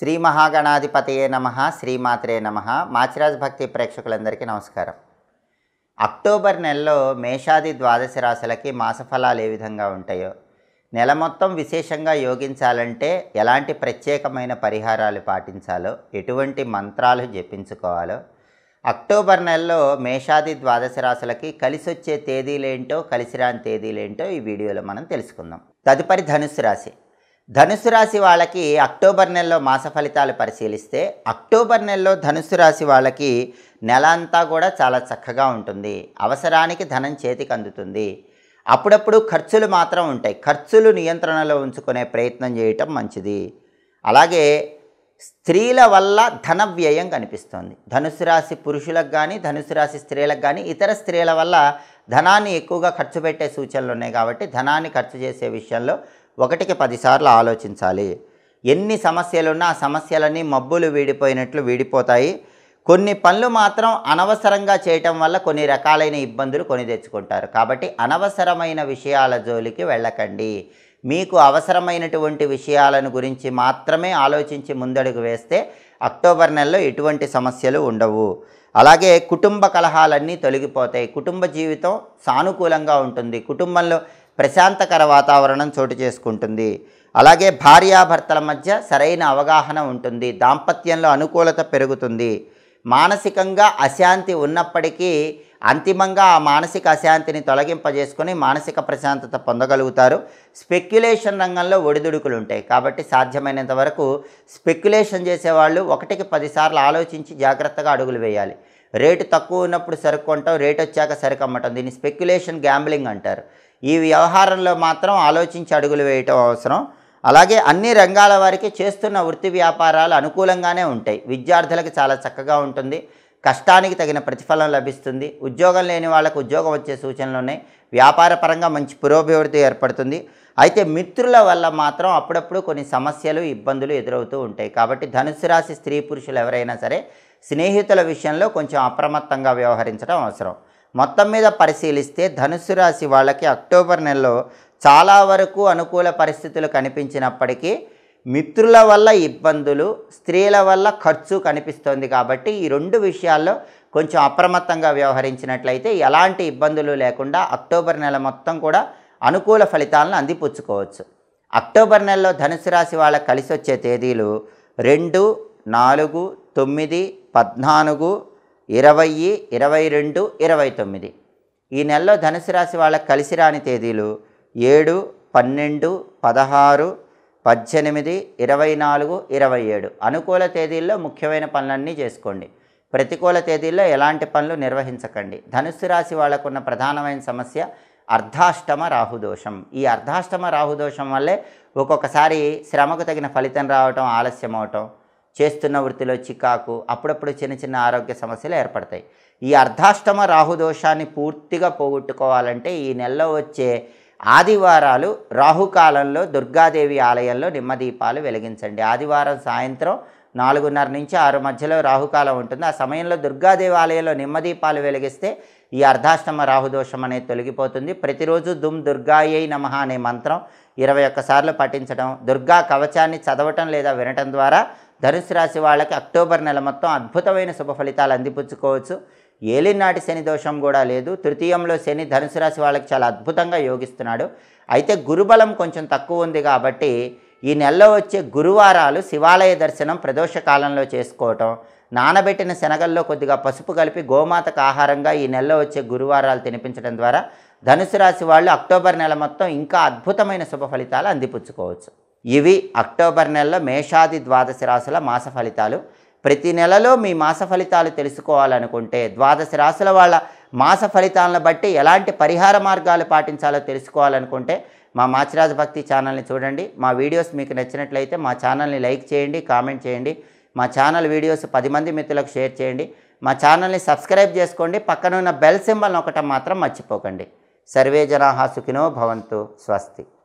శ్రీ మహాగణాధిపతయే నమః శ్రీమాత్రే నమః మాచిరాజ్ భక్తి ప్రేక్షకులందరికీ నమస్కారం. అక్టోబర్ నెలలో మేషాది ద్వాదశ రాశులకి మాసఫలాలు ఏ విధంగా ఉంటాయో, నెల మొత్తం విశేషంగా యోగించాలంటే ఎలాంటి ప్రత్యేకమైన పరిహారాలు పాటించాలో, ఎటువంటి మంత్రాలు జపించుకోవాలో, అక్టోబర్ నెలలో మేషాది ద్వాదశ రాశులకి కలిసొచ్చే తేదీలేంటో కలిసిరాని తేదీలేంటో ఈ వీడియోలో మనం తెలుసుకుందాం. తదుపరి ధనుస్సు రాశి. ధనుస్సు రాశి వాళ్ళకి అక్టోబర్ నెలలో మాస ఫలితాలు పరిశీలిస్తే, అక్టోబర్ నెలలో ధనుస్సు రాశి వాళ్ళకి నెల అంతా కూడా చాలా చక్కగా ఉంటుంది. అవసరానికి ధనం చేతికి అందుతుంది. అప్పుడప్పుడు ఖర్చులు మాత్రం ఉంటాయి. ఖర్చులు నియంత్రణలో ఉంచుకునే ప్రయత్నం చేయటం మంచిది. అలాగే స్త్రీల వల్ల ధన వ్యయం కనిపిస్తుంది. ధనుస్సు రాశి పురుషులకు కానీ, ధనుస్సు రాశి స్త్రీలకు కానీ, ఇతర స్త్రీల వల్ల ధనాన్ని ఎక్కువగా ఖర్చు పెట్టే సూచనలు ఉన్నాయి. కాబట్టి ధనాన్ని ఖర్చు చేసే విషయంలో 1కి 10 సార్లు ఆలోచించాలి. ఎన్ని సమస్యలున్నా ఆ సమస్యలన్నీ మబ్బులు వీడిపోయినట్లు వీడిపోతాయి. కొన్ని పనులు మాత్రం అనవసరంగా చేయటం వల్ల కొన్ని రకాలైన ఇబ్బందులు కొని తెచ్చుకుంటారు. కాబట్టి అనవసరమైన విషయాల జోలికి వెళ్ళకండి. మీకు అవసరమైనటువంటి విషయాలను గురించి మాత్రమే ఆలోచించి ముందడుగు వేస్తే అక్టోబర్ నెలలో ఎటువంటి సమస్యలు ఉండవు. అలాగే కుటుంబ కలహాలన్నీ తొలగిపోతాయి. కుటుంబ జీవితం సానుకూలంగా ఉంటుంది. కుటుంబంలో ప్రశాంతకర వాతావరణం చోటు చేసుకుంటుంది. అలాగే భార్యాభర్తల మధ్య సరైన అవగాహన ఉంటుంది. దాంపత్యంలో అనుకూలత పెరుగుతుంది. మానసికంగా అశాంతి ఉన్నప్పటికీ అంతిమంగా ఆ మానసిక అశాంతిని తొలగింపజేసుకొని మానసిక ప్రశాంతత పొందగలుగుతారు. స్పెక్యులేషన్ రంగంలో ఒడిదుడుకులు ఉంటాయి. కాబట్టి సాధ్యమైనంత వరకు స్పెక్యులేషన్ చేసేవాళ్ళు 1కి 10 సార్లు ఆలోచించి జాగ్రత్తగా అడుగులు వేయాలి. రేటు తక్కువ ఉన్నప్పుడు సరుకు కొంటాం, రేటు వచ్చాక సరుకు అమ్మటం, దీన్ని స్పెక్యులేషన్ గ్యాంబ్లింగ్ అంటారు. ఈ వ్యవహారంలో మాత్రం ఆలోచించి అడుగులు వేయటం అవసరం. అలాగే అన్ని రంగాల వారికి చేస్తున్న వృత్తి వ్యాపారాలు అనుకూలంగానే ఉంటాయి. విద్యార్థులకు చాలా చక్కగా ఉంటుంది. కష్టానికి తగిన ప్రతిఫలం లభిస్తుంది. ఉద్యోగం లేని వాళ్ళకు ఉద్యోగం వచ్చే సూచనలు ఉన్నాయి. వ్యాపార పరంగా మంచి పురోభివృద్ధి ఏర్పడుతుంది. అయితే మిత్రుల వల్ల మాత్రం అప్పుడప్పుడు కొన్ని సమస్యలు ఇబ్బందులు ఎదురవుతూ ఉంటాయి. కాబట్టి ధనుస్సు రాశి స్త్రీ పురుషులు ఎవరైనా సరే స్నేహితుల విషయంలో కొంచెం అప్రమత్తంగా వ్యవహరించడం అవసరం. మొత్తం మీద పరిశీలిస్తే ధనుస్సు రాశి వాళ్ళకి అక్టోబర్ నెలలో చాలా వరకు అనుకూల పరిస్థితులు కనిపించినప్పటికీ మిత్రుల వల్ల ఇబ్బందులు, స్త్రీల వల్ల ఖర్చు కనిపిస్తోంది. కాబట్టి ఈ 2 విషయాల్లో కొంచెం అప్రమత్తంగా వ్యవహరించినట్లయితే ఎలాంటి ఇబ్బందులు లేకుండా అక్టోబర్ నెల మొత్తం కూడా అనుకూల ఫలితాలను అందిపుచ్చుకోవచ్చు. అక్టోబర్ నెలలో ధనుస్సు రాశి వాళ్ళకి కలిసి వచ్చే తేదీలు 2, 4, 9, 14, 20, 22, 29. ఈ నెలలో ధనుసు రాశి వాళ్ళకి కలిసి రాని తేదీలు 7, 12, 16, 18, 24, 27. అనుకూల తేదీల్లో ముఖ్యమైన పనులన్నీ చేసుకోండి. ప్రతికూల తేదీల్లో ఎలాంటి పనులు నిర్వహించకండి. ధనుస్సు రాశి వాళ్ళకున్న ప్రధానమైన సమస్య అర్ధాష్టమ రాహుదోషం. ఈ అర్ధాష్టమ రాహుదోషం వల్లే ఒక్కొక్కసారి శ్రమకు తగిన ఫలితం రావటం, ఆలస్యం అవటం, చేస్తున్న వృత్తిలో చికాకు, అప్పుడప్పుడు చిన్న చిన్న ఆరోగ్య సమస్యలు ఏర్పడతాయి. ఈ అర్ధాష్టమ రాహుదోషాన్ని పూర్తిగా పోగొట్టుకోవాలంటే ఈ నెలలో వచ్చే ఆదివారాలు రాహుకాలంలో దుర్గాదేవి ఆలయంలో నిమ్మదీపాలు వెలిగించండి. ఆదివారం సాయంత్రం 4:30 నుంచి 6 మధ్యలో రాహుకాలం ఉంటుంది. ఆ సమయంలో దుర్గాదేవి ఆలయంలో నిమ్మదీపాలు వెలిగిస్తే ఈ అర్ధాష్టమ రాహుదోషం అనేది తొలగిపోతుంది. ప్రతిరోజు దుమ్ దుర్గాయై నమః అనే మంత్రం 21 సార్లు పఠించడం, దుర్గా కవచాన్ని చదవటం లేదా వినటం ద్వారా ధనుస్సు రాశి వాళ్ళకి అక్టోబర్ నెల మొత్తం అద్భుతమైన శుభ ఫలితాలు అందిపుచ్చుకోవచ్చు. ఏలినాటి శని దోషం కూడా లేదు. తృతీయంలో శని ధనుస్సు రాశి వాళ్ళకి చాలా అద్భుతంగా యోగిస్తున్నాడు. అయితే గురుబలం కొంచెం తక్కువ ఉంది. కాబట్టి ఈ నెలలో వచ్చే గురువారాలు శివాలయ దర్శనం ప్రదోష కాలంలో చేసుకోవటం, నానబెట్టిన శనగల్లో కొద్దిగా పసుపు కలిపి గోమాతకు ఆహారంగా ఈ నెలలో వచ్చే గురువారాలు తినిపించడం ద్వారా ధనుస్సు రాశి వాళ్ళు అక్టోబర్ నెల మొత్తం ఇంకా అద్భుతమైన శుభ ఫలితాలు అందిపుచ్చుకోవచ్చు. ఇవి అక్టోబర్ నెలలో మేషాది ద్వాదశ రాశుల మాస ఫలితాలు. ప్రతి నెలలో మీ మాస ఫలితాలు తెలుసుకోవాలనుకుంటే, ద్వాదశ రాశుల వాళ్ళ మాస ఫలితాలను బట్టి ఎలాంటి పరిహార మార్గాలు పాటించాలో తెలుసుకోవాలనుకుంటే మా మాచిరాజ్ భక్తి ఛానల్ని చూడండి. మా వీడియోస్ మీకు నచ్చినట్లయితే మా ఛానల్ని లైక్ చేయండి, కామెంట్ చేయండి. మా ఛానల్ వీడియోస్ 10 మంది మిత్రులకు షేర్ చేయండి. మా ఛానల్ని సబ్స్క్రైబ్ చేసుకోండి. పక్కన ఉన్న బెల్ సింబల్ నొక్కటం మాత్రం మర్చిపోకండి. సర్వే జనాః సుఖినో భవంతు. స్వస్తి.